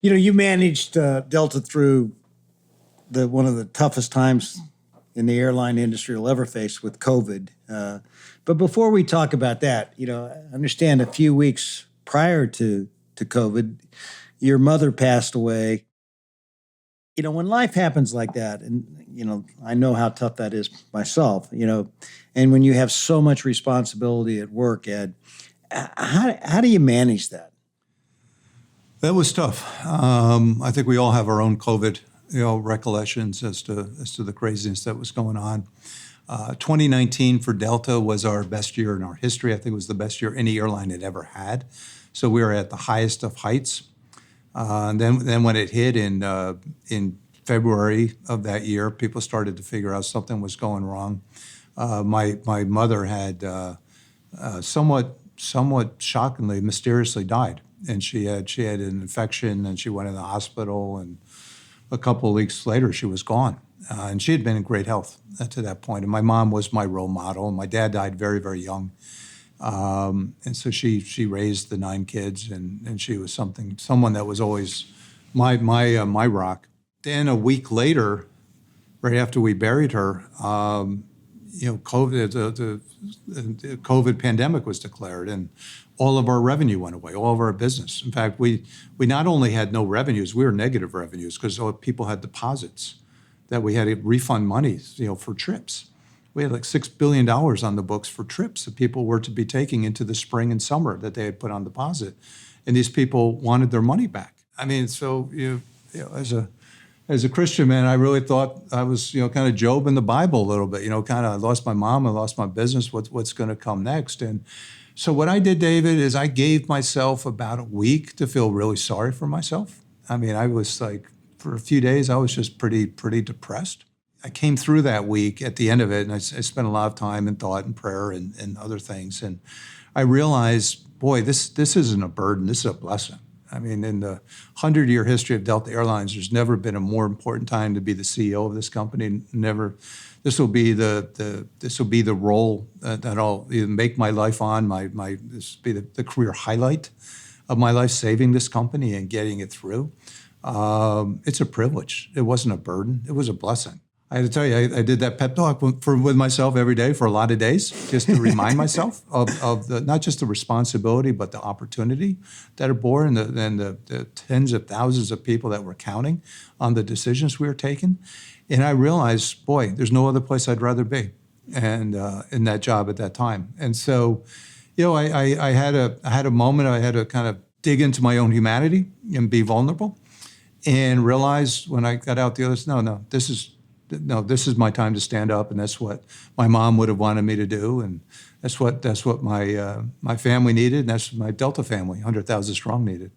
You managed Delta through the one of the toughest times in the airline industry will ever face with COVID. But before we talk about that, I understand a few weeks prior to COVID, your mother passed away. When life happens like that, and I know how tough that is myself. And when you have so much responsibility at work, Ed, how do you manage that? That was tough. I think we all have our own COVID, recollections as to the craziness that was going on. 2019 for Delta was our best year in our history. I think it was the best year any airline had ever had. So we were at the highest of heights. And then when it hit in February of that year, people started to figure out something was going wrong. My mother had somewhat shockingly, mysteriously died, and she had an infection, and she went in the hospital, and a couple of weeks later she was gone. And she had been in great health to that point. And my mom was my role model, and my dad died very, very young. And so she raised the 9 kids, and she was someone that was always my rock. Then a week later, right after we buried her, COVID the COVID pandemic was declared, and all of our revenue went away, all of our business. In fact, we not only had no revenues, we were negative revenues because people had deposits that we had to refund money, for trips. We had like $6 billion on the books for trips that people were to be taking into the spring and summer that they had put on deposit. And these people wanted their money back. I mean, so as a Christian man, I really thought I was, kind of Job in the Bible a little bit, kind of I lost my mom, I lost my business, what's going to come next? And so what I did, David, is I gave myself about a week to feel really sorry for myself. I mean, I was like, for a few days, I was just pretty depressed. I came through that week at the end of it, and I spent a lot of time in thought and prayer and other things. And I realized, boy, this isn't a burden, this is a blessing. I mean, in the 100-year history of Delta Airlines, there's never been a more important time to be the CEO of this company. Never. This will be the role that I'll make my life on. This will be the career highlight of my life, saving this company and getting it through. It's a privilege. It wasn't a burden. It was a blessing. I had to tell you, I did that pep talk with myself every day for a lot of days, just to remind myself of the, not just the responsibility, but the opportunity that it bore, and the tens of thousands of people that were counting on the decisions we were taking. And I realized, boy, there's no other place I'd rather be, and in that job at that time. And so, I had a moment. I had to kind of dig into my own humanity and be vulnerable, and realize when I got out the other side, this is my time to stand up, and that's what my mom would have wanted me to do, and that's what my family needed, and that's what my Delta family, 100,000 strong, needed.